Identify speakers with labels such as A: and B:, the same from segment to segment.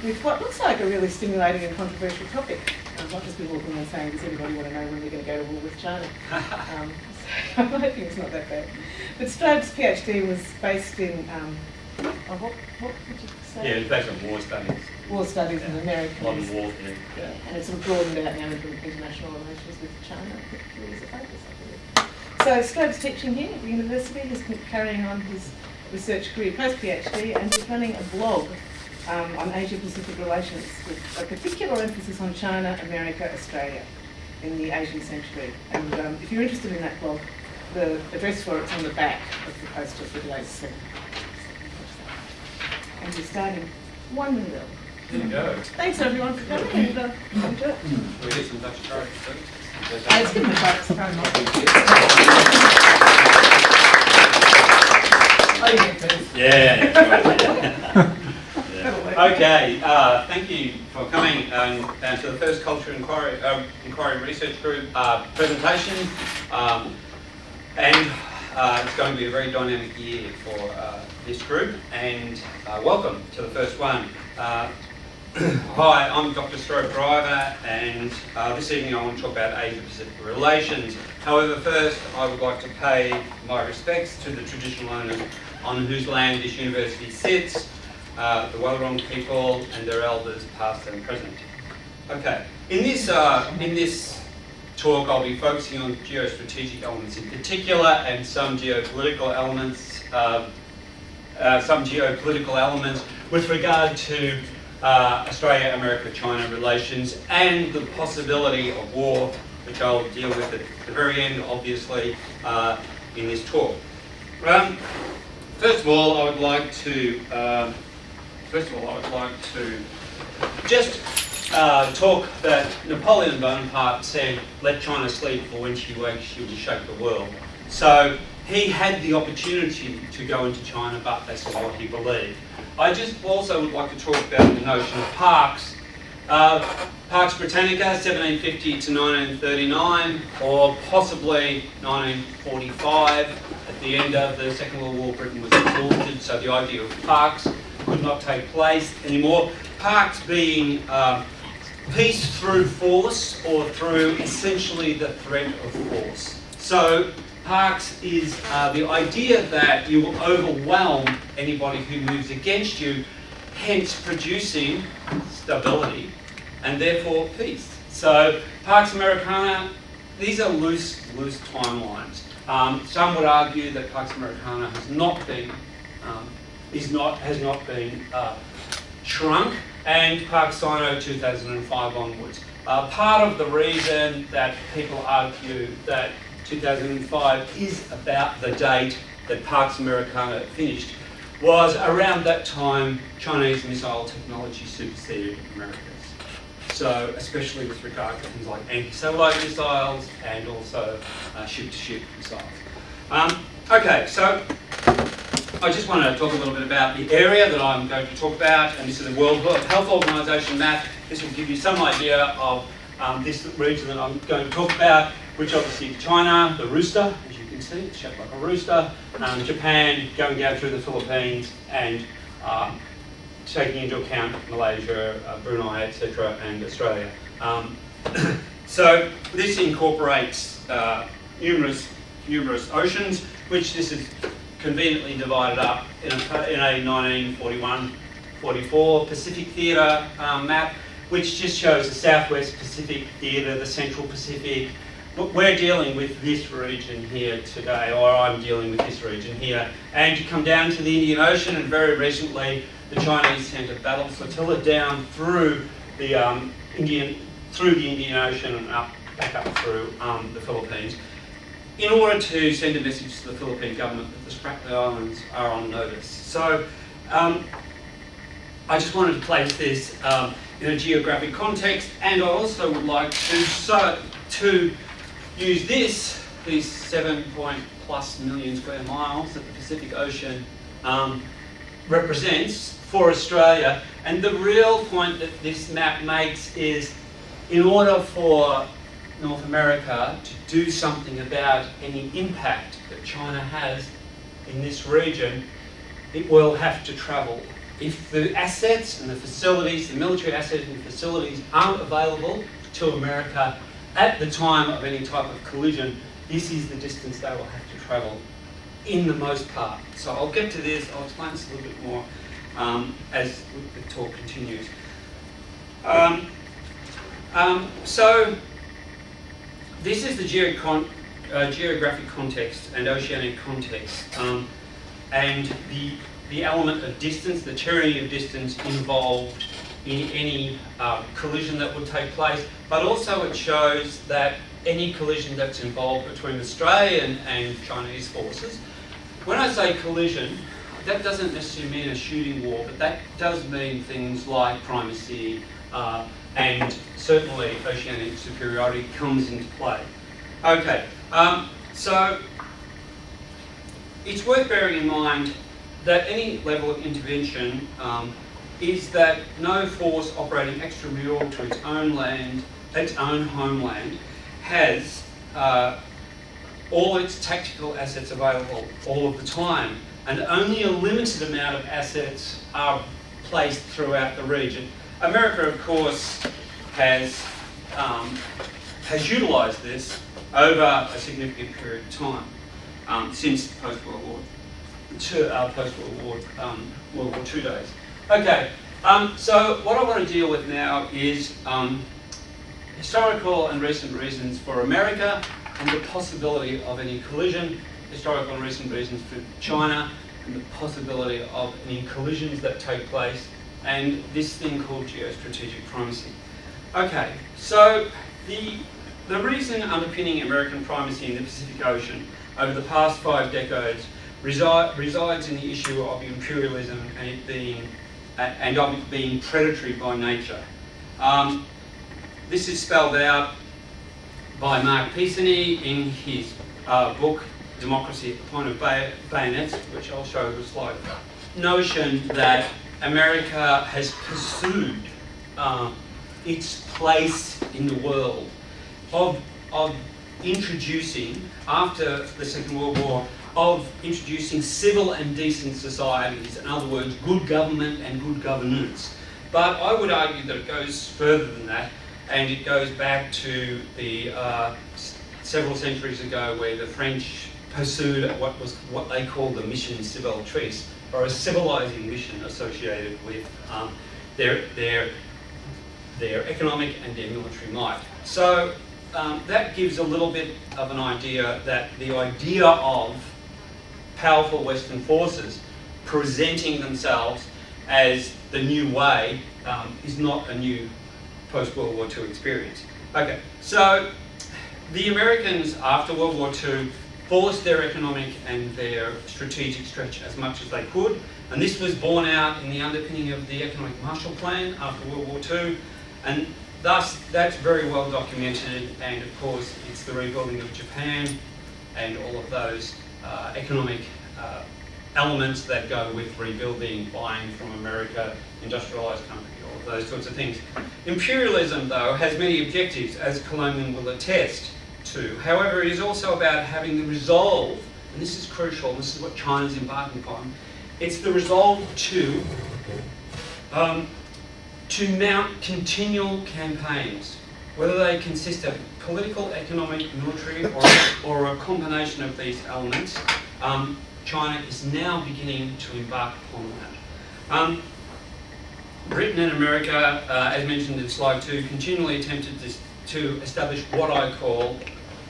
A: with what looks like a really stimulating and controversial topic. Not just people looking and saying, does anybody want to know when we're going to go to war with China? So I'm hoping it's not that bad. But Strode's PhD was based in, what did you say?
B: Yeah, it's based on war studies.
A: War studies in America.
B: Modern warfare.
A: Yeah, and it's sort of broadened out now into international relations with China, which is a focus, I believe. So Strode's teaching here at the university. He's carrying on his research career post-PhD, and he's running a blog on Asia-Pacific relations with a particular emphasis on China, America, Australia in the Asian century. And if you're interested in that blog, the address for it's on the back of the poster for today's session. And we're starting 1 minute early.
B: There you go.
A: Thanks everyone for coming, and enjoy it.
B: Can we get some Dutch courage, please?
A: Let's give them a try.
B: Yeah. Okay, thank you for coming to the first Cultural Enquiry Research Group presentation. And it's going to be a very dynamic year for this group, and welcome to the first one. Hi, I'm Dr. Strobe Driver, and this evening I want to talk about Asia-Pacific relations. However, first I would like to pay my respects to the traditional owners on whose land this university sits, the Wallarong people and their elders past and present. Okay, in this talk I'll be focusing on geostrategic elements in particular, and some geopolitical elements with regard to Australia-America-China relations and the possibility of war, which I'll deal with at the very end, obviously, in this talk. First of all, I would like to just talk that Napoleon Bonaparte said, "Let China sleep, for when she wakes, she will shake the world." So he had the opportunity to go into China, but that's not what he believed. I just also would like to talk about the notion of Pax. Pax Britannica, 1750 to 1939, or possibly 1945. At the end of the Second World War, Britain was exhausted, so the idea of Pax could not take place anymore. Pax being peace through force, or through essentially the threat of force. So Pax is the idea that you will overwhelm anybody who moves against you, hence producing stability and therefore peace. So Pax Americana, these are loose timelines. Some would argue that Pax Americana has not been shrunk, and Pax-Sino 2005 onwards. Part of the reason that people argue that 2005 is about the date that Pax Americana finished was around that time Chinese missile technology superseded America's. So especially with regard to things like anti-satellite missiles and also ship-to-ship missiles. Okay, so I just want to talk a little bit about the area that I'm going to talk about, and this is a World Health Organization map. This will give you some idea of this region that I'm going to talk about, which obviously is China, the rooster, as you can see, it's shaped like a rooster, Japan, going down through the Philippines, and taking into account Malaysia, Brunei, etc., and Australia. So this incorporates numerous oceans, which this is conveniently divided up in a 1941-44 Pacific Theatre map, which just shows the Southwest Pacific Theatre, the Central Pacific. But we're dealing with this region here today, or I'm dealing with this region here. And you come down to the Indian Ocean, and very recently the Chinese sent a battle flotilla down through the Indian Ocean and back up through the Philippines, in order to send a message to the Philippine government that the Spratly Islands are on notice. So I just wanted to place this in a geographic context, and I also would like to use these 7+ million square miles that the Pacific Ocean represents for Australia. And the real point that this map makes is, in order for North America to do something about any impact that China has in this region, it will have to travel if the assets and the facilities, the military assets and facilities aren't available to America at the time of any type of collision, this is the distance they will have to travel in the most part. So I'll get to this, I'll explain this a little bit more as the talk continues. So this is the geographic context and oceanic context, and the element of distance, the tyranny of distance involved in any collision that would take place, but also it shows that any collision that's involved between Australian and Chinese forces. When I say collision, that doesn't necessarily mean a shooting war, but that does mean things like primacy and certainly oceanic superiority comes into play. Okay, so it's worth bearing in mind that any level of intervention is that no force operating extramural to its own land, its own homeland, has all its tactical assets available all of the time, and only a limited amount of assets are placed throughout the region. America, of course, has utilised this over a significant period of time since post-World War World War II days. Okay, so what I want to deal with now is historical and recent reasons for America and the possibility of any collision, historical and recent reasons for China and the possibility of any collisions that take place, and this thing called geostrategic primacy. Okay, so the reason underpinning American primacy in the Pacific Ocean over the past 5 decades resides in the issue of imperialism and of it being predatory by nature. This is spelled out by Mark Pax-Sino in his book Democracy at the Point of Bayonets, which I'll show the slide. Notion that America has pursued its place in the world of introducing, after the Second World War, of introducing civil and decent societies, in other words, good government and good governance. But I would argue that it goes further than that, and it goes back to the several centuries ago, where the French pursued what they called the mission civilatrice, or a civilizing mission associated with their economic and their military might. So that gives a little bit of an idea that the idea of powerful Western forces presenting themselves as the new way is not a new post-World War II experience. Okay, so the Americans after World War II forced their economic and their strategic stretch as much as they could, and this was borne out in the underpinning of the Economic Marshall Plan after World War II, and thus that's very well documented, and of course it's the rebuilding of Japan and all of those economic elements that go with rebuilding, buying from America, industrialised country, all of those sorts of things. Imperialism, though, has many objectives, as Colombian will attest to. However, it is also about having the resolve, and this is crucial, this is what China's embarking upon, it's the resolve to mount continual campaigns, whether they consist of political, economic, military, or a combination of these elements. China is now beginning to embark upon that. Britain and America, as mentioned in slide 2, continually attempted to establish what I call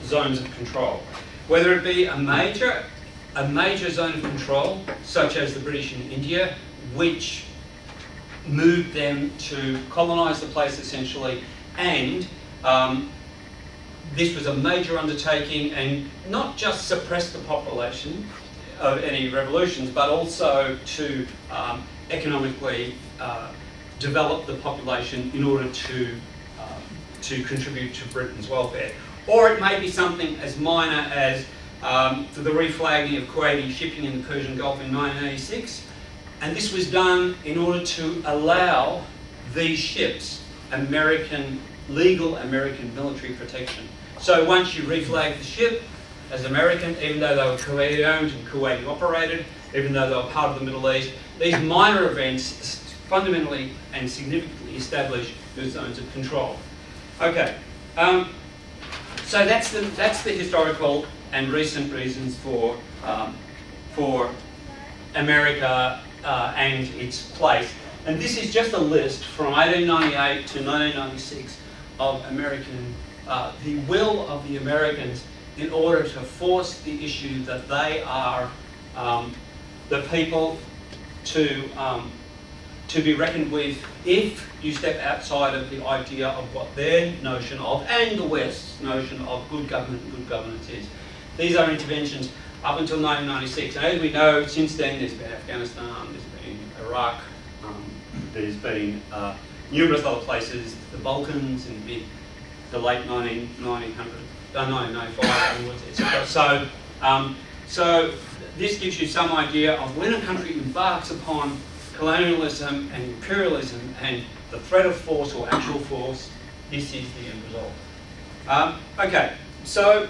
B: zones of control. Whether it be a major zone of control, such as the British in India, which moved them to colonise the place essentially, and this was a major undertaking, and not just suppress the population of any revolutions, but also to economically develop the population in order to contribute to Britain's welfare. Or it may be something as minor as the reflagging of Kuwaiti shipping in the Persian Gulf in 1986, and this was done in order to allow these ships legal American military protection. So once you reflag the ship as American, even though they were Kuwaiti owned and Kuwaiti operated, even though they were part of the Middle East, these minor events fundamentally and significantly establish your zones of control. Okay, so that's the historical and recent reasons for America and its place. And this is just a list from 1898 to 1996 of the will of the Americans in order to force the issue that they are the people to be reckoned with if you step outside of the idea of what their notion of, and the West's notion of, good government and good governance is. These are interventions up until 1996. And as we know, since then there's been Afghanistan, there's been Iraq, there's been numerous other places, the Balkans in the late 1995 onwards, etc. So this gives you some idea of when a country embarks upon colonialism and imperialism and the threat of force or actual force, this is the end result. Okay, so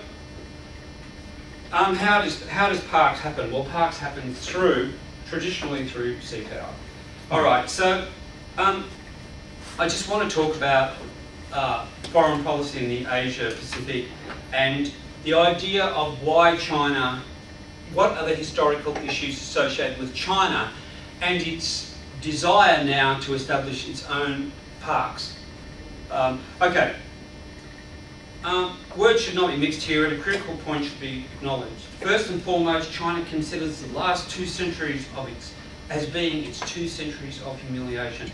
B: how does Pax happen? Well, Pax happens traditionally through sea power. All right, so I just want to talk about foreign policy in the Asia Pacific and the idea of why China, what are the historical issues associated with China and its desire now to establish its own Pax. Words should not be mixed here, and a critical point should be acknowledged. First and foremost, China considers the last 2 centuries as being its 2 centuries of humiliation,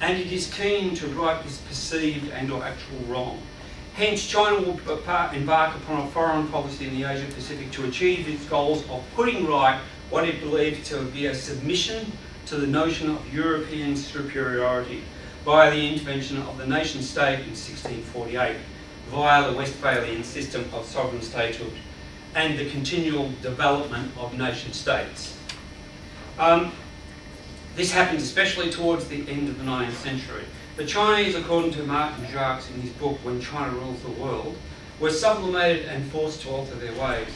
B: and it is keen to right this perceived and or actual wrong. Hence, China will embark upon a foreign policy in the Asia Pacific to achieve its goals of putting right what it believes to be a submission to the notion of European superiority via the intervention of the nation state in 1648, via the Westphalian system of sovereign statehood and the continual development of nation states. This happened especially towards the end of the 19th century. The Chinese, according to Martin Jacques in his book When China Rules the World, were sublimated and forced to alter their ways.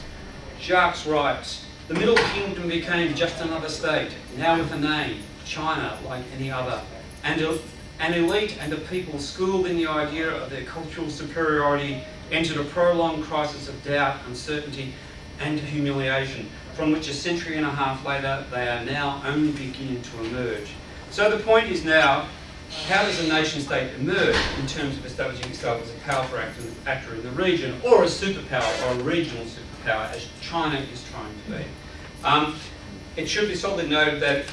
B: Jacques writes, "The Middle Kingdom became just another state, now with a name, China, like any other, and an elite and a people schooled in the idea of their cultural superiority entered a prolonged crisis of doubt, uncertainty and humiliation, from which a century and a half later they are now only beginning to emerge." So the point is now, how does a nation state emerge in terms of establishing itself as a powerful actor in the region, or a superpower or a regional superpower, as China is trying to be? It should be solidly noted that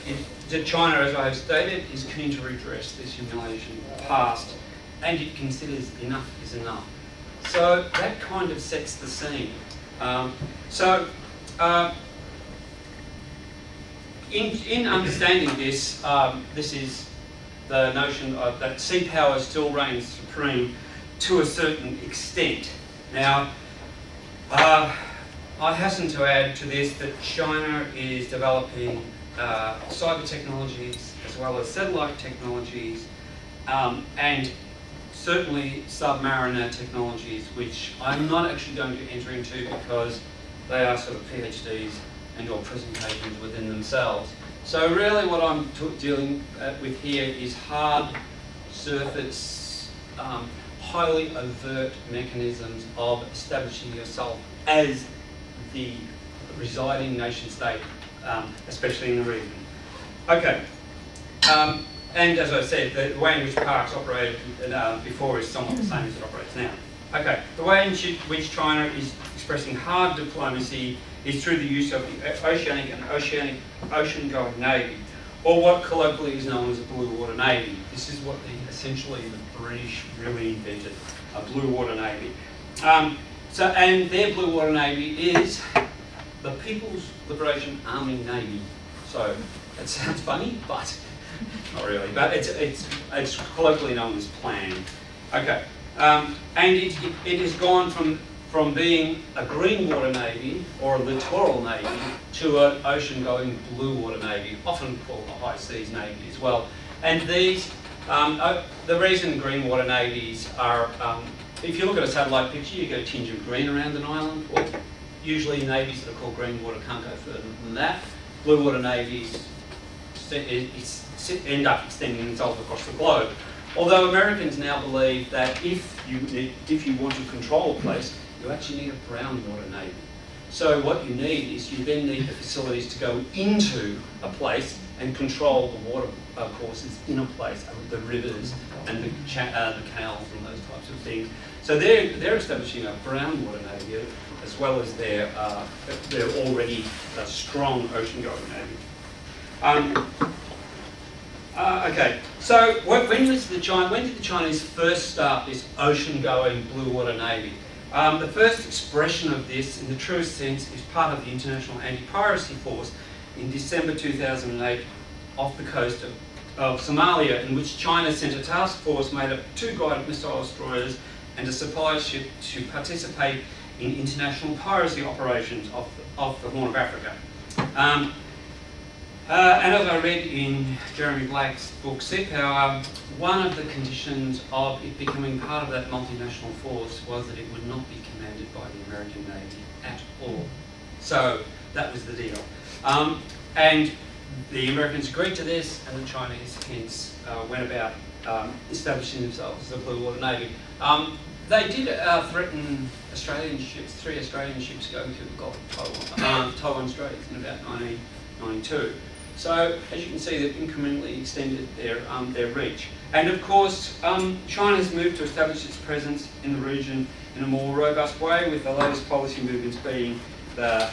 B: China, as I have stated, is keen to redress this humiliation past, and it considers enough is enough. So that kind of sets the scene. In understanding this, this is the notion of that sea power still reigns supreme to a certain extent. Now, I hasten to add to this that China is developing cyber technologies as well as satellite technologies and certainly submariner technologies, which I'm not actually going to enter into because they are sort of PhDs and or presentations within themselves. So really what I'm dealing with here is hard surface, highly overt mechanisms of establishing yourself as the residing nation state, especially in the region. Okay, and as I said, the way in which Pax operated before is somewhat the same as it operates now. Okay, the way in which China is expressing hard diplomacy is through the use of the oceanic and ocean-going navy, or what colloquially is known as a blue water navy. This is what essentially the British really invented, a blue water navy. And their blue water navy is the People's Liberation Army Navy. So that sounds funny, but not really. But it's colloquially known as Plan. Okay, and it has gone from being a green water navy or a littoral navy to an ocean-going blue water navy, often called a high seas navy as well. And these, the reason green water navies are, if you look at a satellite picture, you get a tinge of green around an island. Well, usually navies that are called green water can't go further than that. Blue water navies end up extending themselves across the globe. Although Americans now believe that if you want to control a place, you actually need a brown water navy. So what you need is you then need the facilities to go into a place and control the water courses in a place, the rivers and the canals and those types of things. So they're establishing a brown water navy as well as their already strong ocean-going navy. Okay, so when did the Chinese first start this ocean-going blue water navy? The first expression of this, in the truest sense, is part of the International Anti-Piracy Force in December 2008 off the coast of Somalia, in which China sent a task force made up of 2 guided missile destroyers and a supply ship to participate in international piracy operations off the Horn of Africa. And as I read in Jeremy Black's book Sea Power, one of the conditions of it becoming part of that multinational force was that it would not be commanded by the American Navy at all. So that was the deal. And the Americans agreed to this, and the Chinese hence went about establishing themselves as a blue water navy. They did threaten Australian ships, 3 Australian ships going through the Gulf of Taiwan Straits in about 1992. So, as you can see, they've incrementally extended their reach. And of course, China has moved to establish its presence in the region in a more robust way, with the latest policy movements being the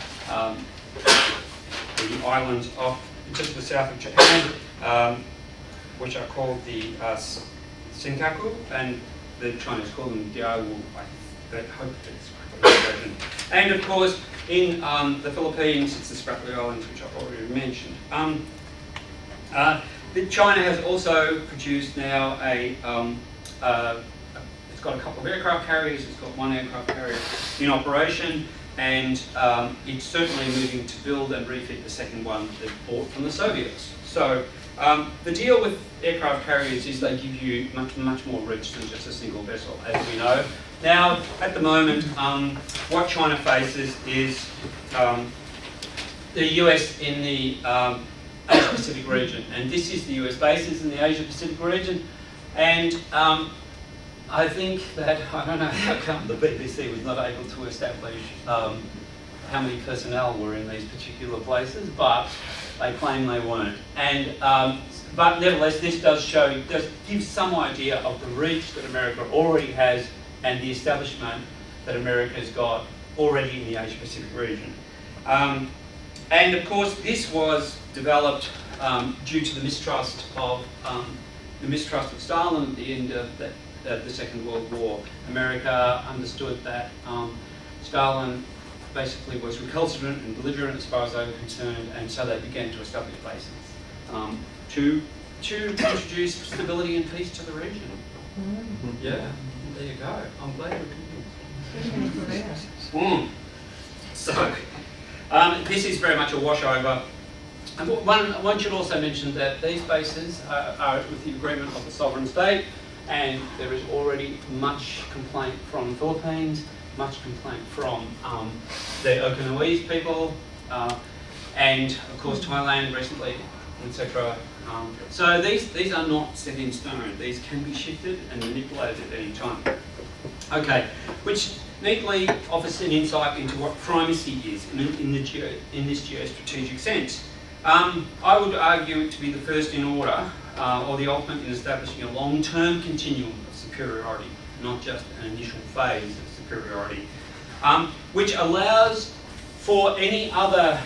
B: islands off just to the south of Japan, which are called the Senkaku, and the Chinese call them Diawu. I hope it's correct. And of course, in the Philippines, it's the Spratly Islands, which I've already mentioned. China has also produced now it's got a couple of aircraft carriers. It's got 1 aircraft carrier in operation, and it's certainly moving to build and refit the second one that it bought from the Soviets. So the deal with aircraft carriers is they give you much more reach than just a single vessel, as we know. Now, at the moment, what China faces is the US in the Asia-Pacific region, and this is the US bases in the Asia-Pacific region, and I think that, I don't know how come the BBC was not able to establish how many personnel were in these particular places, but they claim they weren't. And but nevertheless, this does give some idea of the reach that America already has and the establishment that America's got already in the Asia-Pacific region. And of course, this was developed due to the mistrust of Stalin at the end of the Second World War. America understood that Stalin basically was recalcitrant and belligerent as far as they were concerned, and so they began to establish bases to introduce stability and peace to the region. Yeah, there you go. I'm glad you're convinced. So, this is very much a washover. And one should also mention that these bases are with the agreement of the sovereign state, and there is already much complaint from the Philippines, much complaint from the Okinawanese people, and of course Thailand recently, etc. So these are not set in stone. These can be shifted and manipulated at any time. Okay, which neatly offers an insight into what primacy is in this geostrategic sense. I would argue it to be the first in order, or the ultimate in establishing a long-term continuum of superiority, not just an initial phase of superiority, which allows for any other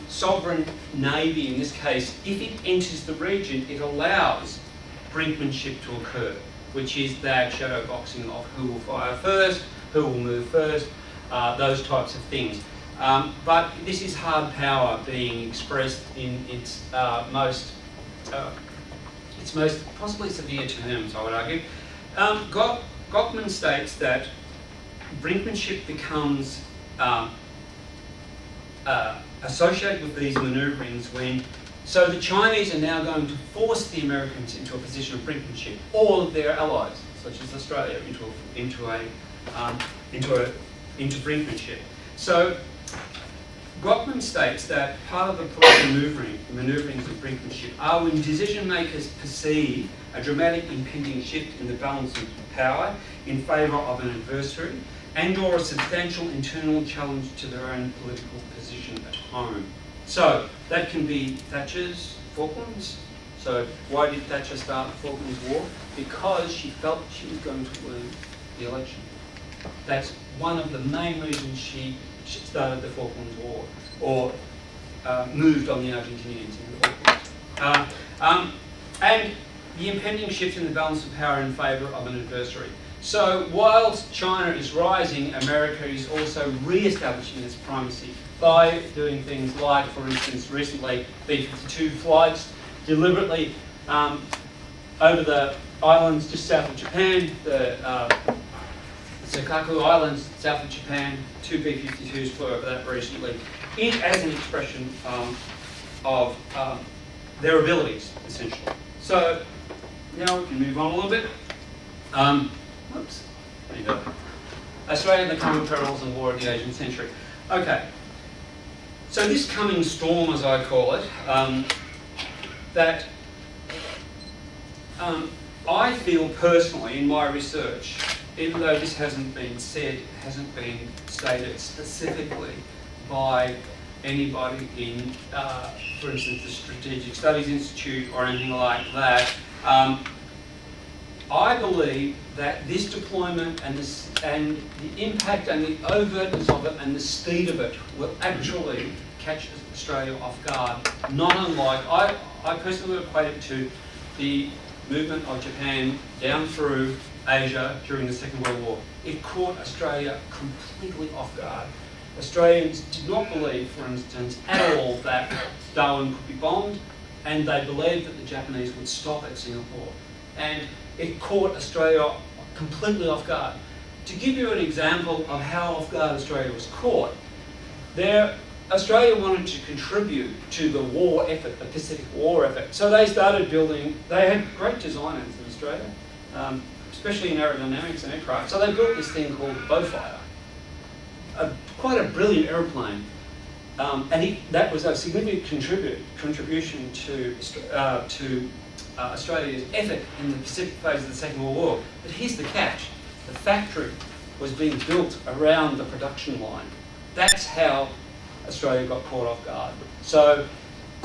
B: sovereign navy, in this case, if it enters the region, it allows brinkmanship to occur, which is that shadow boxing of who will fire first, who will move first, those types of things. But this is hard power being expressed in its most possibly severe terms, I would argue. Gockman states that brinkmanship becomes associated with these manoeuvrings so the Chinese are now going to force the Americans into a position of brinkmanship, all of their allies, such as Australia, into brinkmanship. So Brockman states that part of the political manoeuvrings of brinkmanship are when decision makers perceive a dramatic impending shift in the balance of power in favour of an adversary and or a substantial internal challenge to their own political position at home. So that can be Thatcher's Falklands. So why did Thatcher start the Falklands War? Because she felt she was going to lose the election. That's one of the main reasons she started the Falklands War, or moved on the Argentinians in the Falklands. And the impending shift in the balance of power in favour of an adversary. So whilst China is rising, America is also re-establishing its primacy by doing things like, for instance, recently B-52 flights deliberately over the islands just south of Japan, the Senkaku Islands south of Japan. 2 B-52s flew over that recently, as an expression of their abilities, essentially. So now we can move on a little bit. Whoops. There you go. Australia and the common perils and war of the 18th century. Okay. So this coming storm, as I call it, that I feel personally in my research, even though this hasn't been stated specifically by anybody in, for instance, the Strategic Studies Institute or anything like that, I believe that this deployment and the impact and the overtness of it and the speed of it will actually catch Australia off guard. Not unlike, I personally would equate it to the movement of Japan down through Asia during the Second World War. It caught Australia completely off guard. Australians did not believe, for instance, at all that Darwin could be bombed, and they believed that the Japanese would stop at Singapore. And it caught Australia completely off guard. To give you an example of how off guard Australia was caught, Australia wanted to contribute to the war effort, the Pacific War effort. So they started building, they had great designers in Australia, especially in aerodynamics and aircraft. So they built this thing called the Beaufire, quite a brilliant aeroplane. And that was a significant contribution to Australia's effort in the Pacific phase of the Second World War. But here's the catch. The factory was being built around the production line. That's how Australia got caught off guard. So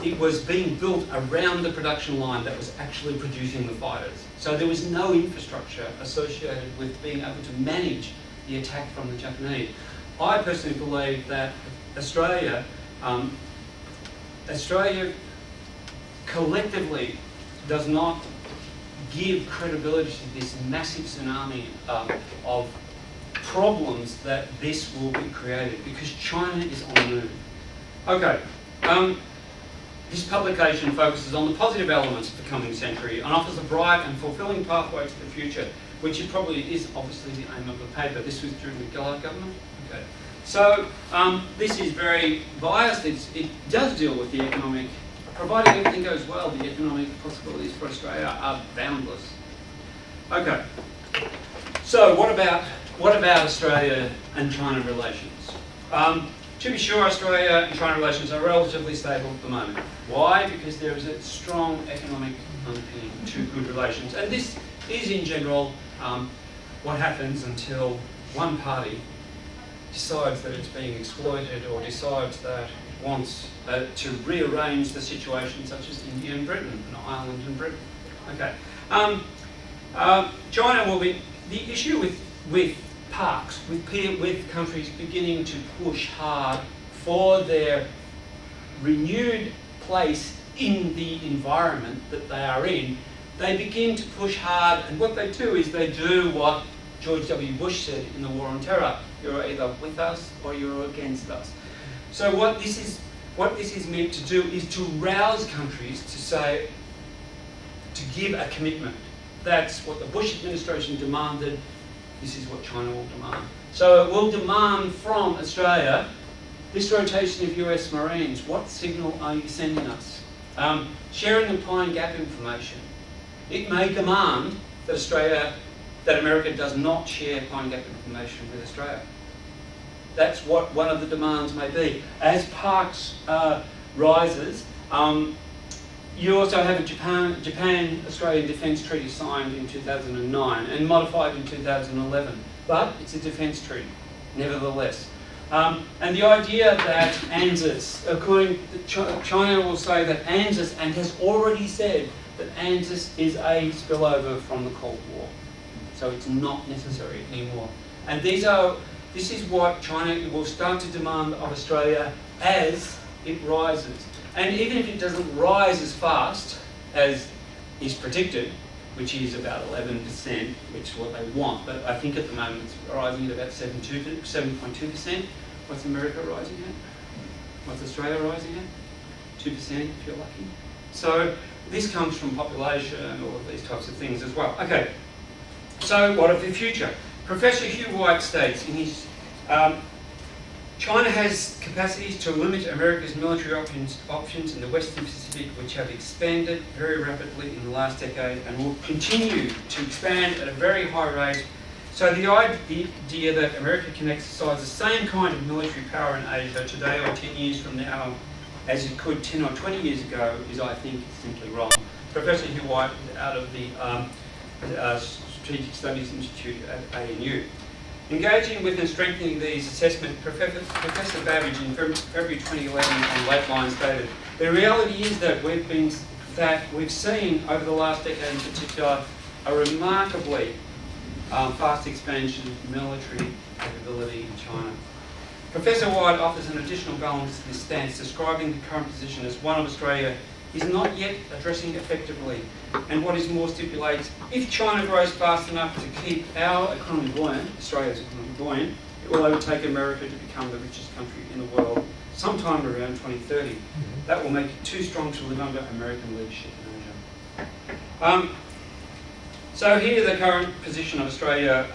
B: it was being built around the production line that was actually producing the fighters. So there was no infrastructure associated with being able to manage the attack from the Japanese. I personally believe that Australia collectively does not give credibility to this massive tsunami of problems that this will be created, because China is on the move. Okay, this publication focuses on the positive elements of the coming century and offers a bright and fulfilling pathway to the future, which it probably is obviously the aim of the paper. This was during the Gillard government. Okay, so this is very biased. It does deal with the economic, providing everything goes well, the economic possibilities for Australia are boundless. Okay, so what about Australia and China relations? To be sure, Australia and China relations are relatively stable at the moment. Why? Because there is a strong economic underpinning to good relations. And this is, in general, what happens until one party decides that it's being exploited or decides that it wants to rearrange the situation, such as India and Britain, and Ireland and Britain. Okay. China will be the issue with Pax, with countries beginning to push hard for their renewed place in the environment that they are in. They begin to push hard, and what they do is they do what George W. Bush said in the War on Terror: you're either with us or you're against us. So what this is meant to do is to rouse countries to give a commitment. That's what the Bush administration demanded. This is what China will demand. So it will demand from Australia this rotation of US Marines. What signal are you sending us? Sharing the Pine Gap information. It may demand that America does not share Pine Gap information with Australia. That's what one of the demands may be. As Pax rises, you also have a Japan-Australian Defence Treaty signed in 2009 and modified in 2011, but it's a defence treaty, nevertheless. And the idea that ANZUS, according to China will say that ANZUS, and has already said that ANZUS is a spillover from the Cold War. So it's not necessary anymore. And this is what China will start to demand of Australia as it rises. And even if it doesn't rise as fast as is predicted, which is about 11%, which is what they want, but I think at the moment it's rising at about 7.2%. What's America rising at? What's Australia rising at? 2% if you're lucky. So this comes from population and all of these types of things as well. Okay, so what of the future? Professor Hugh White states in his China has capacities to limit America's military options in the Western Pacific, which have expanded very rapidly in the last decade and will continue to expand at a very high rate. So the idea that America can exercise the same kind of military power in Asia today or 10 years from now as it could 10 or 20 years ago is, I think, simply wrong. Professor Hugh White out of the Strategic Studies Institute at ANU. Engaging with and strengthening these assessments, Professor Babbage in February 2011 on late line stated, the reality is that we've seen over the last decade in particular a remarkably fast expansion of military capability in China. Professor White offers an additional balance to this stance, describing the current position as one of Australia is not yet addressing effectively, and what is more stipulates, if China grows fast enough to keep our economy buoyant, Australia's economy buoyant, it will overtake America to become the richest country in the world sometime around 2030. That will make it too strong to live under American leadership in Asia. So here the current position of Australia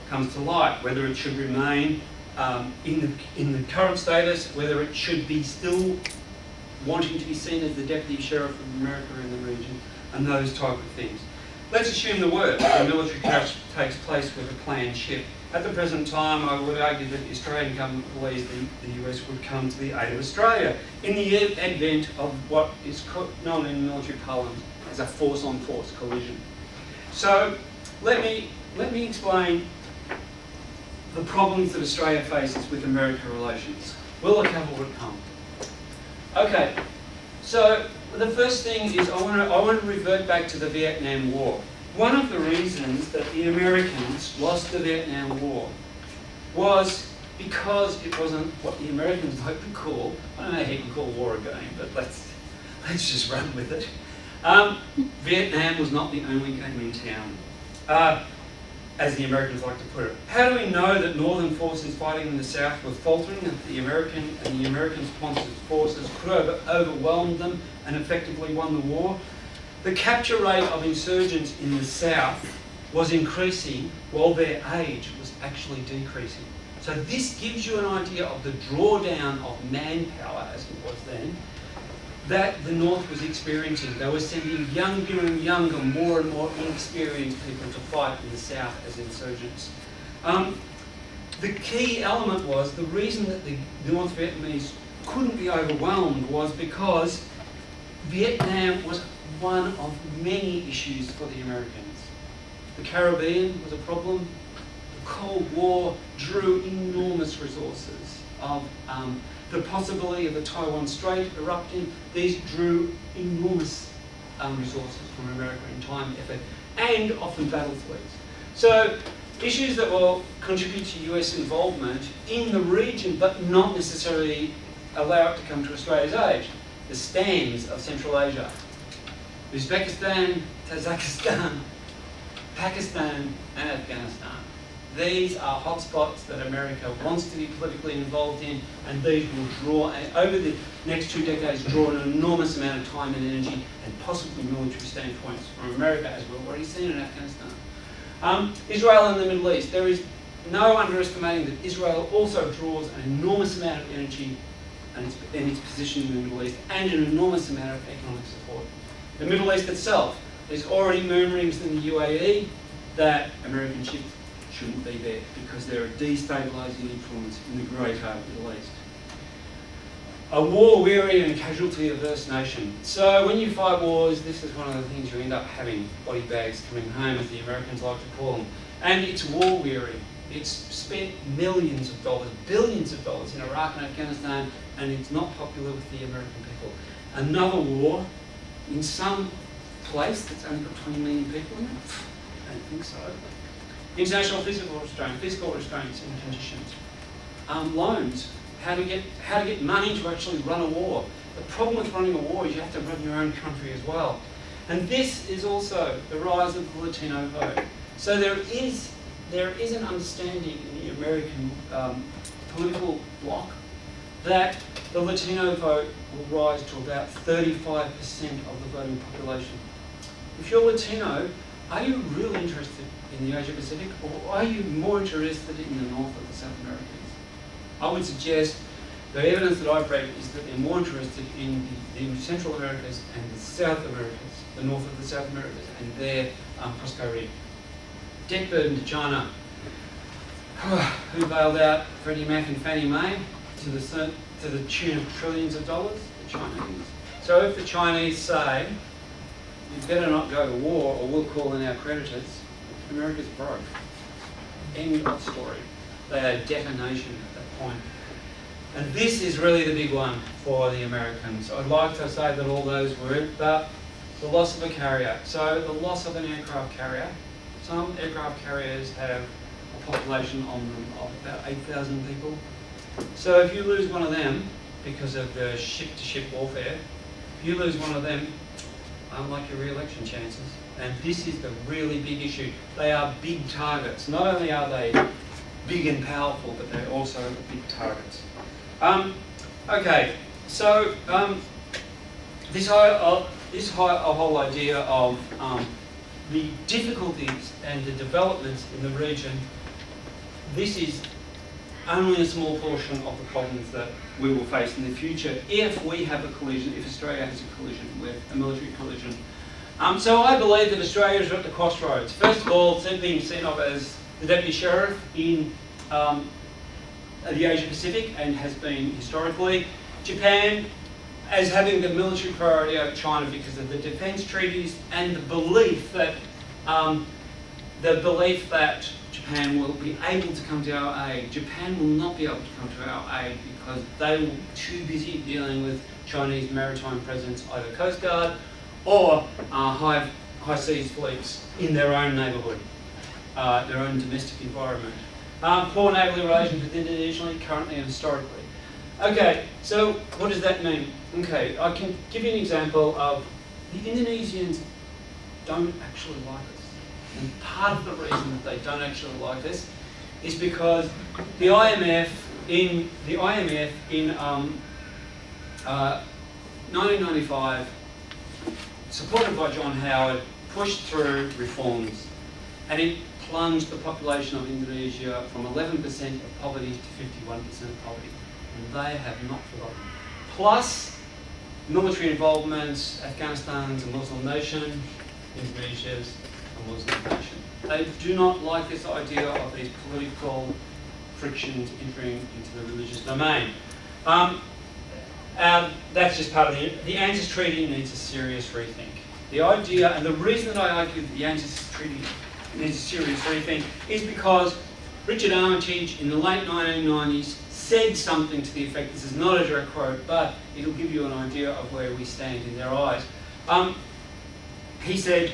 B: comes to light, whether it should remain in the current status, whether it should be still wanting to be seen as the deputy sheriff of America in the region, and those type of things. Let's assume the worst, the military crash takes place with a planned shift. At the present time, I would argue that the Australian government believes the US would come to the aid of Australia in the advent of what is known in military parlance as a force-on-force collision. So let me explain the problems that Australia faces with American relations. Will the cavalry come? Okay, so the first thing is I want to revert back to the Vietnam War. One of the reasons that the Americans lost the Vietnam War was because it wasn't what the Americans like to call, I don't know how you can call war a game, but let's just run with it. Vietnam was not the only game in town, as the Americans like to put it. How do we know that northern forces fighting in the south were faltering, that the American-sponsored forces could have overwhelmed them and effectively won the war? The capture rate of insurgents in the south was increasing while their age was actually decreasing. So this gives you an idea of the drawdown of manpower, as it was then, that the North was experiencing. They were sending younger and younger, more and more inexperienced people to fight in the south as insurgents. The key element was the reason that the North Vietnamese couldn't be overwhelmed was because Vietnam was one of many issues for the Americans. The Caribbean was a problem. The Cold War drew enormous resources of the possibility of the Taiwan Strait erupting. These drew enormous resources from America in time, effort, and often battle fleets. So issues that will contribute to US involvement in the region, but not necessarily allow it to come to Australia's aid. The stands of Central Asia, Uzbekistan, Tajikistan, Pakistan, and Afghanistan. These are hotspots that America wants to be politically involved in, and these will draw, over the next 2 decades, draw an enormous amount of time and energy and possibly military standpoints from America, as we've already seen in Afghanistan. Israel and the Middle East. There is no underestimating that Israel also draws an enormous amount of energy and its position in the Middle East, and an enormous amount of economic support. The Middle East itself, there's already murmurings in the UAE that American ships shouldn't be there because they're a destabilising influence in the greater Middle East. A war-weary and casualty-averse nation. So when you fight wars, this is one of the things you end up having, body bags coming home, as the Americans like to call them. And it's war-weary. It's spent millions of dollars, billions of dollars in Iraq and Afghanistan, and it's not popular with the American people. Another war in some place that's only got 20 million people in it? I don't think so. International physical restraints and conditions. Loans. How to get money to actually run a war. The problem with running a war is you have to run your own country as well. And this is also the rise of the Latino vote. So there is an understanding in the American political bloc that the Latino vote will rise to about 35% of the voting population. If you're Latino, are you really interested in the Asia Pacific, or are you more interested in the North or the South Americas? I would suggest the evidence that I've read is that they're more interested in the Central Americas and the South Americas, the North of the South Americas, and their prosperity. Debt burden to China. Who bailed out Freddie Mac and Fannie Mae to the tune of trillions of dollars? The Chinese. So if the Chinese say, you better not go to war or we'll call in our creditors, America's broke. End of story. They are debtor nation at that point. And this is really the big one for the Americans. I'd like to say that all those weren't, but the loss of a carrier. So the loss of an aircraft carrier. Some aircraft carriers have a population on them of about 8,000 people. So if you lose one of them because of the ship-to-ship warfare, if you lose one of them, unlike your re-election chances. And this is the really big issue. They are big targets. Not only are they big and powerful, but they're also big targets. Okay, so this whole idea of the difficulties and the developments in the region, this is only a small portion of the problems that we will face in the future if we have a collision, if Australia has a collision with a military collision. So I believe that Australia is at the crossroads. First of all, it's being seen of as the Deputy Sheriff in the Asia Pacific and has been historically. Japan as having the military priority over China because of the defence treaties and the belief that Japan will be able to come to our aid. Japan will not be able to come to our aid because they will be too busy dealing with Chinese maritime presence, either Coast Guard or high seas fleets in their own neighbourhood, their own domestic environment. Poor neighbourly relations with Indonesia, currently and historically. Okay, so what does that mean? Okay, I can give you an example of the Indonesians don't actually like us. And part of the reason that they don't actually like us is because the IMF in 1995, supported by John Howard, pushed through reforms, and it plunged the population of Indonesia from 11% of poverty to 51% of poverty, and they have not forgotten. Plus, military involvement, Afghanistan's a Muslim nation, Indonesia's a Muslim nation. They do not like this idea of these political frictions entering into the religious domain. That's just part of the ANZUS Treaty needs a serious rethink. The idea, and the reason that I argue that the ANZUS Treaty needs a serious rethink is because Richard Armitage in the late 1990s said something to the effect, this is not a direct quote, but it'll give you an idea of where we stand in their eyes. He said,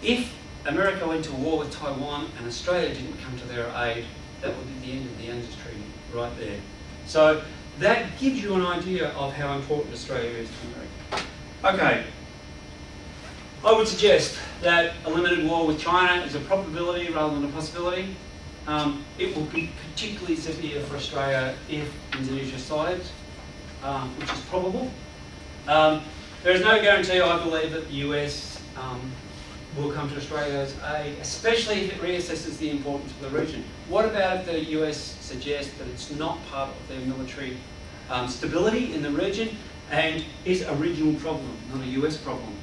B: if America went to war with Taiwan and Australia didn't come to their aid, that would be the end of the ANZUS Treaty, right there. So that gives you an idea of how important Australia is to America. Okay, I would suggest that a limited war with China is a probability rather than a possibility. It will be particularly severe for Australia if Indonesia sides, which is probable. There is no guarantee, I believe, that the US will come to Australia's aid, especially if it reassesses the importance of the region. What about if the US suggests that it's not part of their military stability in the region and is a regional problem, not a US problem?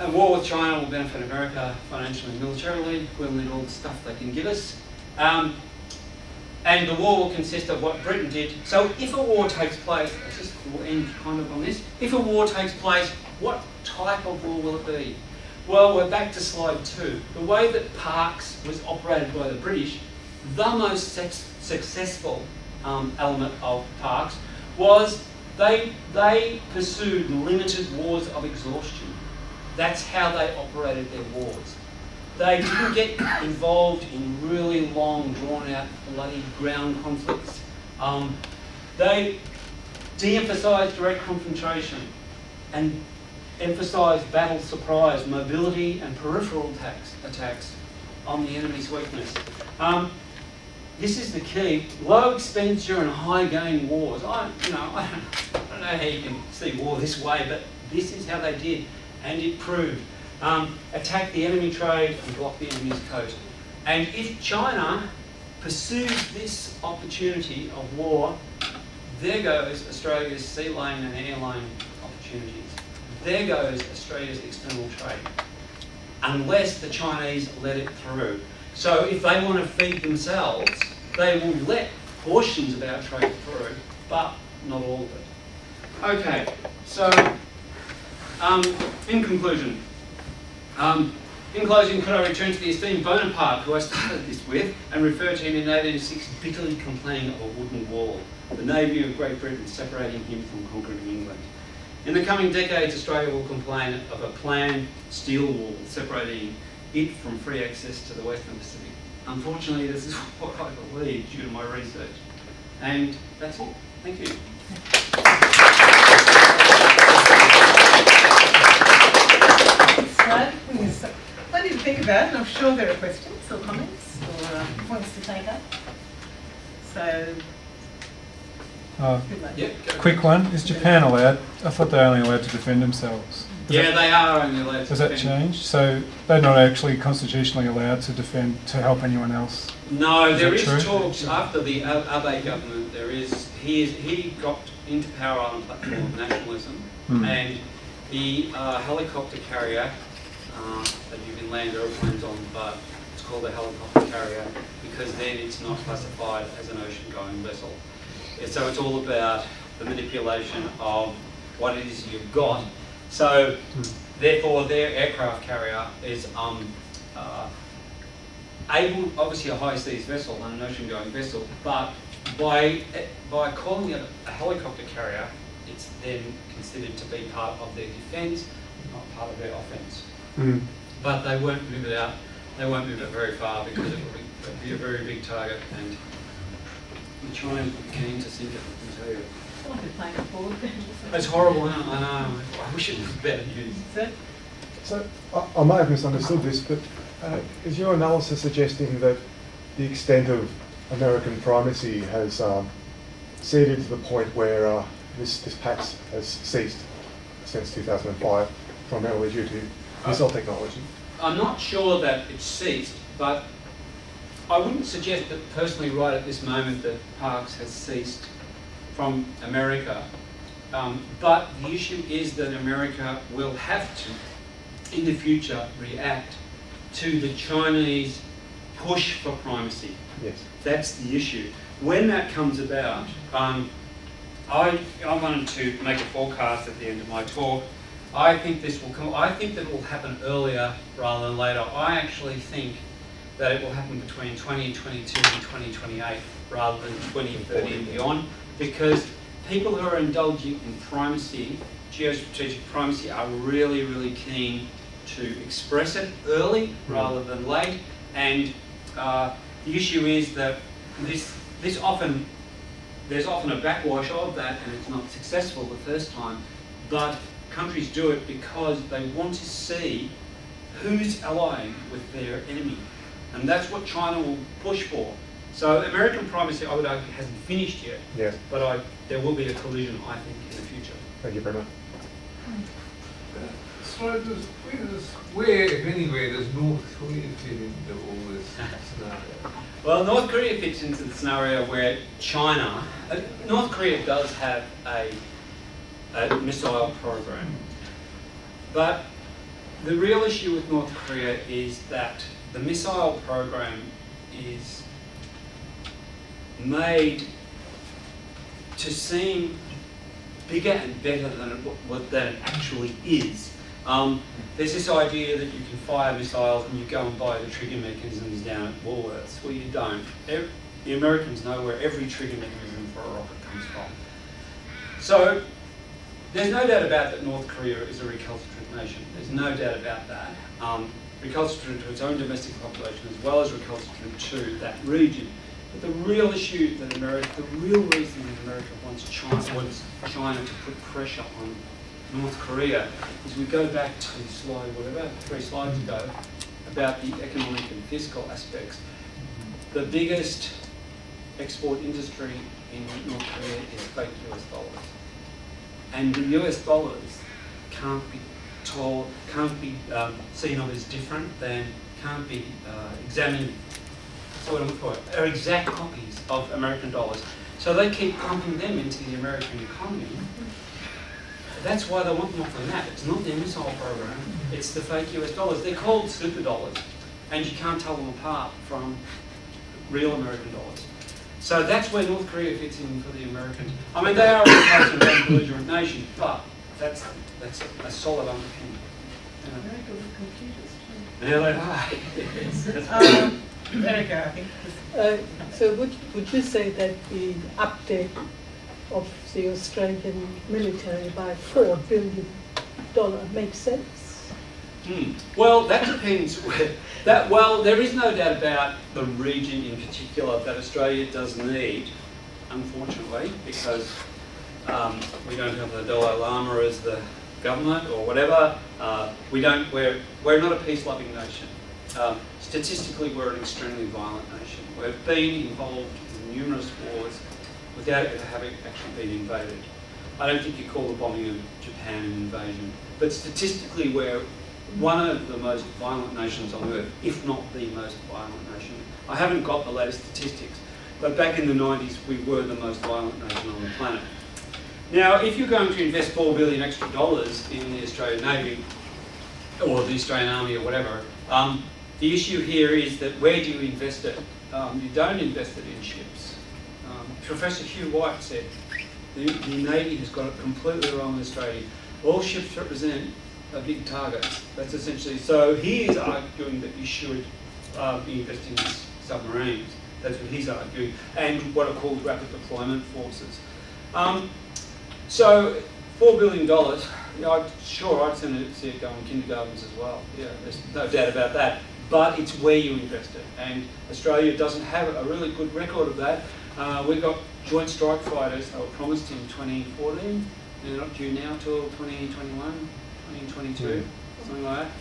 B: A war with China will benefit America financially and militarily. We'll need all the stuff they can give us. And the war will consist of what Britain did. So if a war takes place, let's just end kind of on this. If a war takes place, what type of war will it be? Well, we're back to slide 2. The way that Parks was operated by the British, the most successful element of Parks was they pursued limited wars of exhaustion. That's how they operated their wars. They didn't get involved in really long, drawn-out, bloody ground conflicts. They de-emphasised direct confrontation and emphasised battle surprise, mobility and peripheral attacks on the enemy's weakness. This is the key. Low expenditure and high gain wars. I don't know how you can see war this way, but this is how they did, and it proved. Attack the enemy trade and block the enemy's coast. And if China pursues this opportunity of war, there goes Australia's sea lane and air lane opportunities. There goes Australia's external trade, unless the Chinese let it through. So if they want to feed themselves, they will let portions of our trade through, but not all of it. Okay, so in conclusion, in closing, could I return to the esteemed Bonaparte, who I started this with, and refer to him in 1806 bitterly complaining of a wooden wall, the navy of Great Britain separating him from conquering England. In the coming decades, Australia will complain of a planned steel wall separating it from free access to the Western Pacific. Unfortunately, this is what I believe due to my research. And that's it. Thank you.
A: Plenty to think about, and I'm sure there are questions or comments or points to take up. So,
C: quick one. Is Japan allowed? I thought they were only allowed to defend themselves.
B: They are only allowed to
C: Does that change? So they're not actually constitutionally allowed to defend, to help anyone else?
B: No, there is talks after the Abe government. There is, he got into power on a platform of nationalism, and the helicopter carrier that you can land aeroplanes on, but it's called a helicopter carrier because then it's not classified as an ocean-going vessel. So it's all about the manipulation of what it is you've got. So therefore their aircraft carrier is able, obviously a high seas vessel and an ocean-going vessel, but by calling it a helicopter carrier, it's then considered to be part of their defence, not part of their offence. But they won't move it out. They won't move it very far because it will be a very big target, and the Chinese will be keen to sink it, I can tell you.
A: It's like a plane forward.
B: It's horrible, isn't it? I know. I wish it was better used.
D: So I might have misunderstood this, but is your analysis suggesting that the extent of American primacy has ceded to the point where this Pax has ceased since 2005, primarily due to missile technology?
B: I'm not sure that it's ceased, but I wouldn't suggest that personally right at this moment that Parks has ceased from America. But the issue is that America will have to, in the future, react to the Chinese push for primacy.
D: Yes.
B: That's the issue. When that comes about, I wanted to make a forecast at the end of my talk. I think this will come. I think that it will happen earlier rather than later. I actually think that it will happen between 2022 and 2028 rather than 2030 and beyond, because people who are indulging in primacy, geostrategic primacy, are really, really keen to express it early rather than late. And the issue is that there's often a backwash of that, and it's not successful the first time. But countries do it because they want to see who's allying with their enemy, and that's what China will push for. So American primacy, I would argue, hasn't finished yet.
D: Yes.
B: But there will be a collision, I think, in the future.
D: Thank you very much.
E: So where, if anywhere, does North Korea fit into all this scenario?
B: Well, North Korea fits into the scenario where China, North Korea does have a missile program, but The real issue with North Korea is that the missile program is made to seem bigger and better than it actually is. There's this idea that you can fire missiles and you go and buy the trigger mechanisms down at Woolworths. Well, you don't. The Americans know where every trigger mechanism for a rocket comes from. So there's no doubt about that North Korea is a recalcitrant nation. There's no doubt about that. Recalcitrant to its own domestic population as well as recalcitrant to that region. But the real issue that the real reason that America wants China to put pressure on North Korea is we go back to slide, whatever, 3 slides ago, about the economic and fiscal aspects. The biggest export industry in North Korea is fake US dollars. And the US dollars can't be seen of as different than, can't be examined, that's what I'm looking for, are exact copies of American dollars. So they keep pumping them into the American economy. That's why they want them off the map. It's not their missile program, it's the fake US dollars. They're called super dollars, and you can't tell them apart from real American dollars. So that's where North Korea fits in for the Americans. I mean, they are a recalcitrant belligerent nation, but that's a solid underpinning.
A: Very good with computers too.
B: Yeah, they are.
A: Erica, I think.
F: So would you say that the update of the Australian military by $4 billion makes sense?
B: Well, that depends. Well, there is no doubt about the region in particular that Australia does need, unfortunately, because we don't have the Dalai Lama as the government or whatever. We're not a peace-loving nation. Statistically, we're an extremely violent nation. We've been involved in numerous wars without ever having actually been invaded. I don't think you call the bombing of Japan an invasion, but statistically we're one of the most violent nations on earth, if not the most violent nation. I haven't got the latest statistics, but back in the 90s we were the most violent nation on the planet. Now, if you're going to invest $4 billion extra in the Australian Navy, or the Australian Army or whatever, the issue here is that where do you invest it? You don't invest it in ships. Professor Hugh White said the Navy has got it completely wrong in Australia. All ships represent big targets. That's essentially, so he is arguing that you should be investing in submarines. That's what he's arguing, and what are called rapid deployment forces. So $4 billion, I'd see it going kindergartens as well. Yeah, there's no doubt about that. But it's where you invest it, and Australia doesn't have a really good record of that. We've got joint strike fighters that were promised in 2014. They're not due now till 2021, 2022, something like that.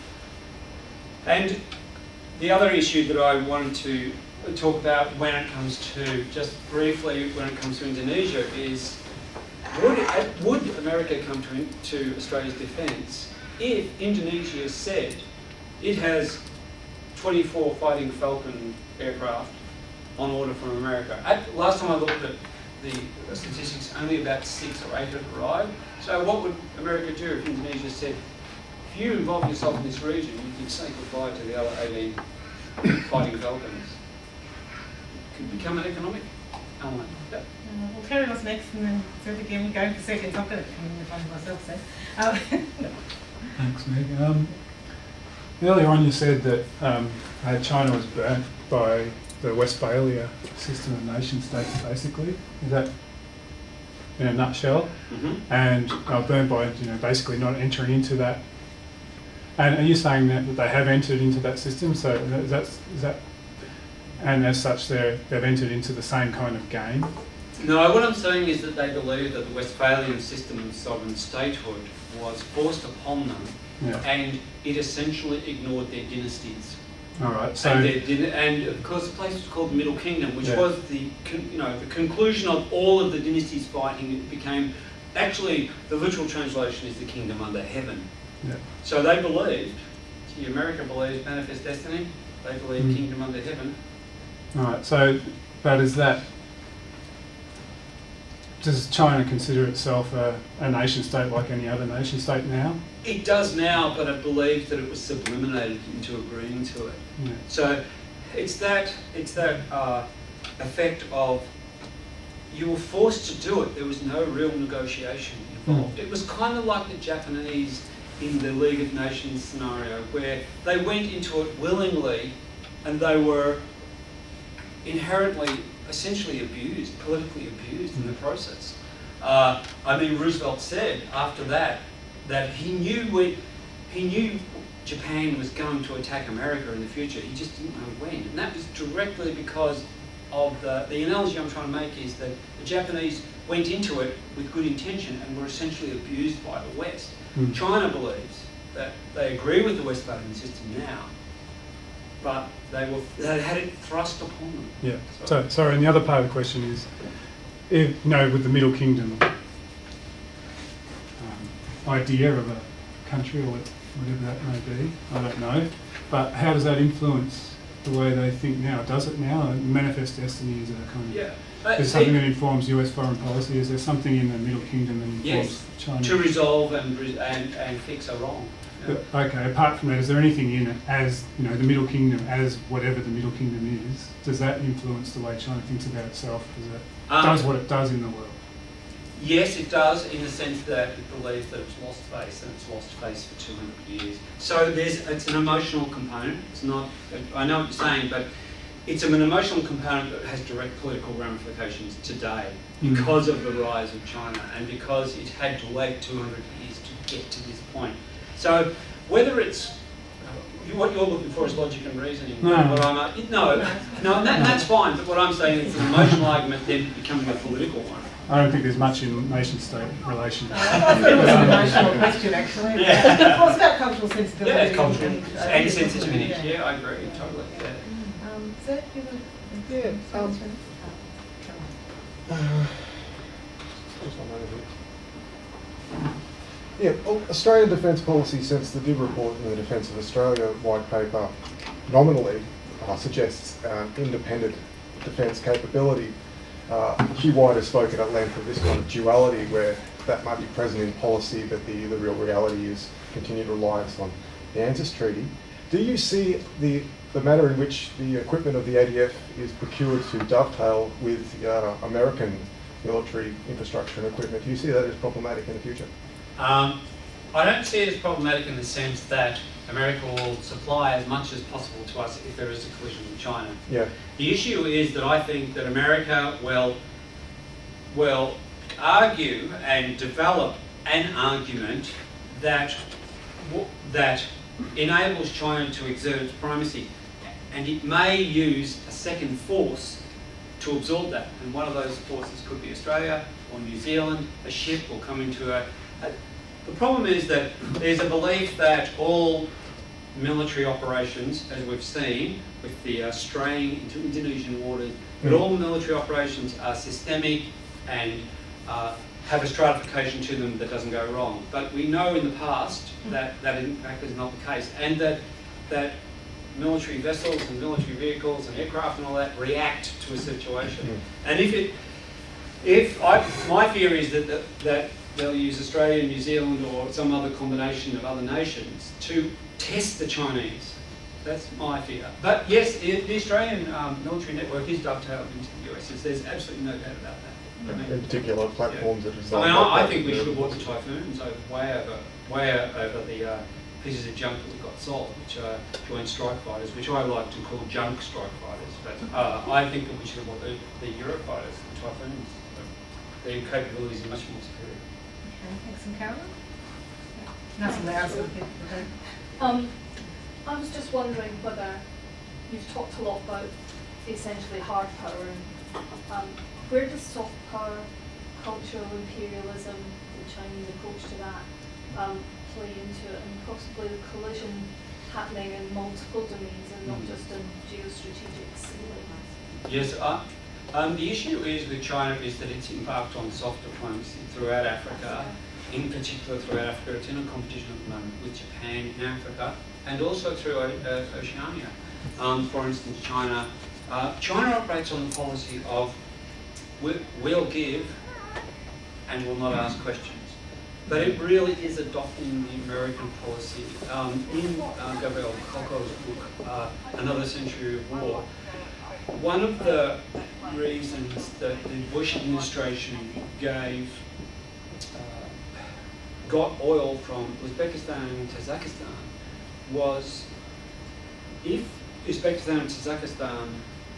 B: And the other issue that I wanted to talk about when it comes to, just briefly, when it comes to Indonesia is, would America come to Australia's defence if Indonesia said it has 24 Fighting Falcon aircraft on order from America? Last time I looked at the statistics, only about 6 or 8 had arrived. So what would America do if Indonesia said, if you involve yourself in this region, you can say goodbye to the other 18 Fighting Falcons? It could become an economic element. Yep.
A: We'll carry on next, and then so again we're going for seconds. I'm going to come in and find myself so.
C: Thanks, Meg. Earlier on you said that China was burnt by the Westphalia system of nation states, basically. Is that in a nutshell?
B: Mm-hmm.
C: And burnt by, basically not entering into that. And are you saying that they have entered into that system? So is that and as such they've entered into the same kind of game?
B: No, what I'm saying is that they believe that the Westphalian system of sovereign statehood was forced upon them, and it essentially ignored their dynasties.
C: All right. So
B: and of course, the place was called the Middle Kingdom, which was the conclusion of all of the dynasties fighting. It became, actually, the literal translation is the kingdom under heaven.
C: Yeah.
B: So they believed. America believes manifest destiny. They believe kingdom under heaven.
C: All right. So, but is that does China consider itself a nation state like any other nation state now?
B: It does now, but I believe that it was subliminated into agreeing to it.
C: Yeah.
B: So it's that effect of you were forced to do it. There was no real negotiation involved. It was kind of like the Japanese in the League of Nations scenario, where they went into it willingly and they were inherently, essentially abused, politically abused in the process. I mean, Roosevelt said after that he knew Japan was going to attack America in the future. He just didn't know when, and that was directly because of the analogy I'm trying to make is that the Japanese went into it with good intention and were essentially abused by the West. China believes that they agree with the West voting system now, but they had it thrust upon them.
C: Yeah. So sorry, and the other part of the question is, if, with the Middle Kingdom idea of a country or whatever that may be, I don't know, but how does that influence the way they think now? Does it now? Manifest Destiny is a kind of...
B: Yeah.
C: Is something that informs US foreign policy? Is there something in the Middle Kingdom that informs
B: Yes,
C: China?
B: to resolve and fix a wrong. Yeah.
C: Okay, apart from that, is there anything in it as, the Middle Kingdom, as whatever the Middle Kingdom is, does that influence the way China thinks about itself? Does what it does in the world?
B: Yes, it does, in the sense that it believes that it's lost face, and it's lost face for 200 years. So it's an emotional component. It's not, I know what you're saying, but it's an emotional component that has direct political ramifications today because of the rise of China and because it had to wait 200 years to get to this point. So whether it's what you're looking for is logic and reasoning.
C: No.
B: That's fine. But what I'm saying is an emotional argument then becoming a political one.
C: I don't think there's much in nation-state relations.
A: I thought it was an emotional question, actually.
B: Yeah.
A: Well, it's about cultural sensibility.
B: Yeah, cultural and sensitivity. Yeah, I agree totally. Yeah.
A: So, do you want to...
D: Just one moment here. Yeah, Australian defence policy, since the DIB report in the Defence of Australia white paper nominally suggests independent defence capability. Hugh White has spoken at length of this kind of duality where that might be present in policy, but the real reality is continued reliance on the ANZUS Treaty. Do you see the manner in which the equipment of the ADF is procured to dovetail with American military infrastructure and equipment? Do you see that as problematic in the future?
B: I don't see it as problematic in the sense that America will supply as much as possible to us if there is a collision with China.
D: Yeah.
B: The issue is that I think that America will argue and develop an argument that enables China to exert its primacy, and it may use a second force to absorb that. And one of those forces could be Australia or New Zealand. A ship will come into the problem is that there's a belief that all military operations, as we've seen with the straying into Indonesian waters, that all military operations are systemic and have a stratification to them that doesn't go wrong. But we know in the past that in fact is not the case, and that military vessels and military vehicles and aircraft and all that react to a situation. And my fear is that they'll use Australia, New Zealand, or some other combination of other nations to test the Chinese. That's my fear. But yes, the Australian military network is dovetailed into the US. There's absolutely no doubt about that.
D: In particular, platforms that result.
B: I think we should have bought the Typhoons way over the pieces of junk that we got sold, which are joint strike fighters, which I like to call junk strike fighters. But I think that we should have bought the Eurofighters, the Typhoons. Their capabilities are much more superior.
A: Okay, thanks. And Carolyn? Nothing there.
G: I was just wondering whether you've talked a lot about essentially hard power and where does soft power, cultural imperialism, the Chinese approach to that play into it, and possibly the collision happening in multiple domains and not just in geostrategic ceiling?
B: Yes, the issue is with China is that it's embarked on soft diplomacy throughout Africa, in particular throughout Africa. It's in a competition at the moment with Japan in Africa and also through Oceania. For instance, China operates on the policy of we'll give and will not ask questions. But it really is adopting the American policy. In Gabriel Coco's book, Another Century of War, one of the reasons that the Bush administration got oil from Uzbekistan and Kazakhstan was if Uzbekistan and Kazakhstan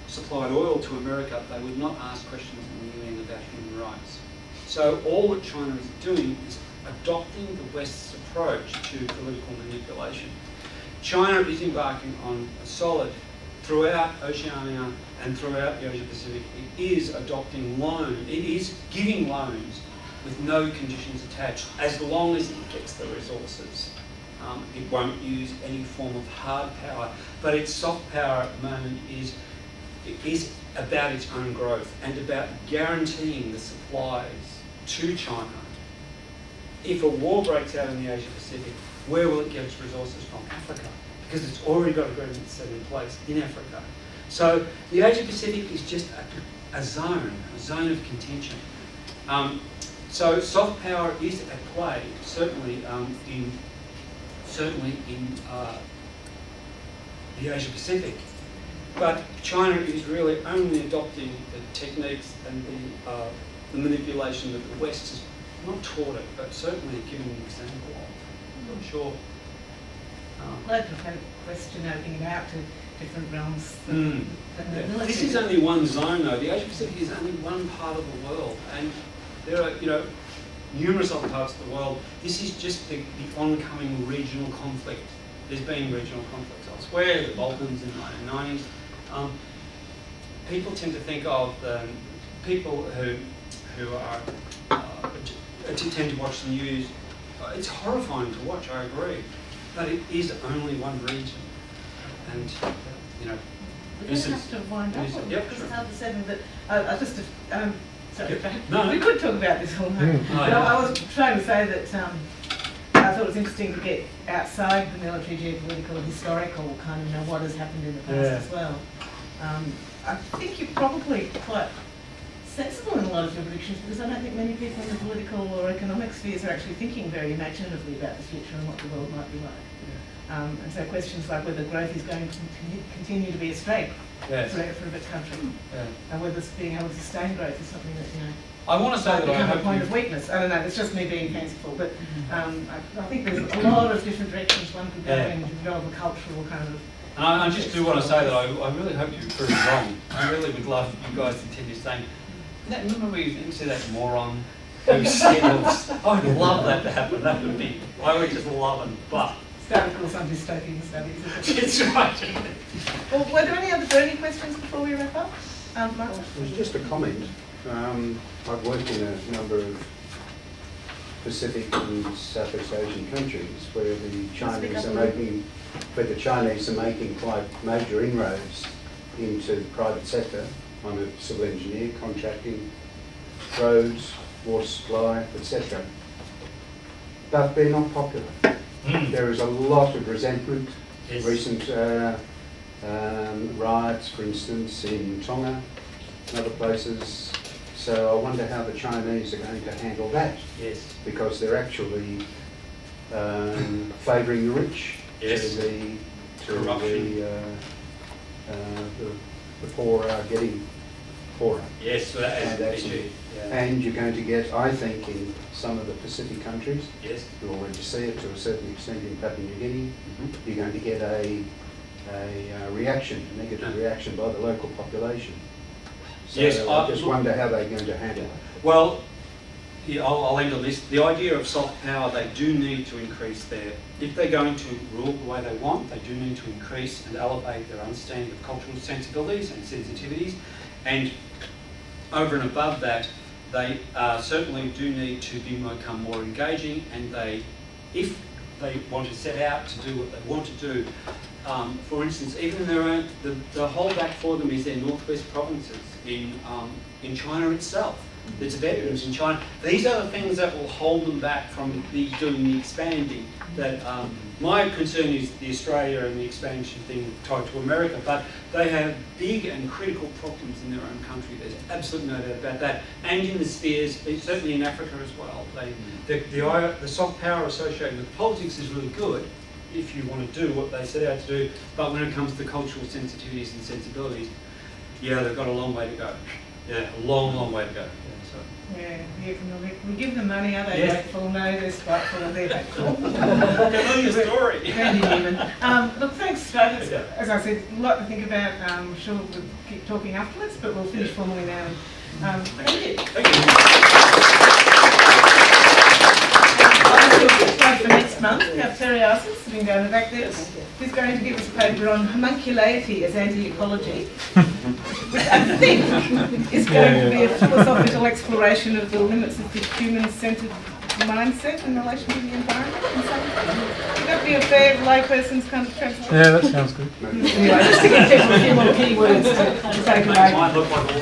B: supplied oil to America, they would not ask questions in the UN about human rights. So all that China is doing is adopting the West's approach to political manipulation. China is embarking on a solid, throughout Oceania and throughout the Asia Pacific, it is adopting loan. It is giving loans with no conditions attached, as long as it gets the resources. It won't use any form of hard power, but its soft power at the moment is about its own growth and about guaranteeing the supplies to China. If a war breaks out in the Asia Pacific, where will it get its resources from? Africa, because it's already got agreements set in place in Africa. So the Asia Pacific is just a zone of contention. So soft power is at play, certainly in the Asia Pacific. But China is really only adopting the techniques and the manipulation that the West has not taught it, but certainly given an example of. I'm not sure.
A: I'd like to have a question opening it out to different realms.
B: This is only one zone, though. The Asia Pacific is only one part of the world, and there are, numerous other parts of the world. This is just the oncoming regional conflict. There's been regional conflicts elsewhere, the Balkans in the 1990s. People tend to think of the people who tend to watch the news. It's horrifying to watch, I agree, but it is only one region, and
A: We're going to have to wind up.
B: Yep,
A: It's
B: sure.
A: hard to say, but sorry,
B: No.
A: we could talk about this all night. But I was trying to say that I thought it was interesting to get outside the military, geopolitical, historical kind of what has happened in the past as well. I think you're probably quite sensible in a lot of your predictions, because I don't think many people in the political or economic spheres are actually thinking very imaginatively about the future and what the world might be like. And so questions like whether growth is going to continue to be a strength for a country, and whether being able to sustain growth is something that
B: I want to say
A: might
B: that I
A: become a
B: hope
A: point
B: you-
A: of weakness. I don't know, it's just me being fanciful, but I think there's a lot of different directions one could go in to develop a cultural kind of.
B: And I just do want to say that I really hope you prove wrong. I really would love you guys to continue saying, remember we used to see that moron who said, I would love that to happen. That would be, I would just love it. But
A: Start to call some dystopian studies.
B: it's right.
A: Well, were there any other burning questions before we wrap up? Mark?
H: It was just a comment. I've worked in a number of Pacific and Southeast Asian countries where the Chinese are making quite major inroads into the private sector. I'm a civil engineer, contracting, roads, water supply, etc. But they're not popular. There is a lot of resentment.
B: Yes.
H: Recent riots, for instance, in Tonga and other places. So I wonder how the Chinese are going to handle that,
B: Yes.
H: because they're actually favouring the rich
B: Yes.
H: to
B: Corruption.
H: the poor are getting poorer.
B: Yes, so that
H: And
B: is
H: that's
B: the issue.
H: And you're going to get, I think, in some of the Pacific countries,
B: Yes.
H: you already see it to a certain extent in Papua New Guinea, you're going to get a reaction, a negative reaction by the local population. So
B: Yes,
H: I just wonder how they're going to handle it.
B: Well, yeah, I'll end on this. The idea of soft power, they do need to increase their, if they're going to rule the way they want, they do need to increase and elevate their understanding of cultural sensibilities and sensitivities. And over and above that, they certainly do need to become more engaging, and if they want to set out to do what they want to do, for instance, even in their own, the holdback for them is their northwest provinces in China itself. The Tibetans in China. These are the things that will hold them back from doing the expanding that My concern is the Australia and the expansion thing tied to America, but they have big and critical problems in their own country. There's absolutely no doubt about that. And in the spheres, certainly in Africa as well. The soft power associated with politics is really good if you want to do what they set out to do, but when it comes to cultural sensitivities and sensibilities, yeah, they've got a long way to go. Yeah, a long, long way to go. Yeah, so.
A: Yeah, we give them money, are they
B: Yes.
A: grateful? No, they're spiteful and they're hateful.
B: Tell your story.
A: Randy Newman. Look, thanks, Scott.
B: Yeah.
A: As I said, a lot to think about. I'm sure we'll keep talking afterwards, but we'll finish formally now. Thank you.
B: Thank you.
A: For next month, we have Terry Arsis sitting down the back there, who's going to give us a paper on homuncularity as anti-ecology, which I think is going to be a philosophical exploration of the limits of the human-centred mindset in relation to the environment. Would that be a fair layperson's kind of translation?
C: Yeah, that sounds good.
A: Anyway, just to give people a few more keywords to take away.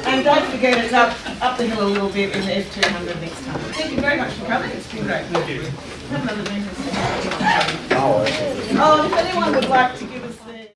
A: And don't forget, it's up the hill a little bit in the F200 next time. Thank you very much for coming. It's been great.
B: Thank you.
A: Have another drink.
H: Oh, okay.
A: If anyone would like to give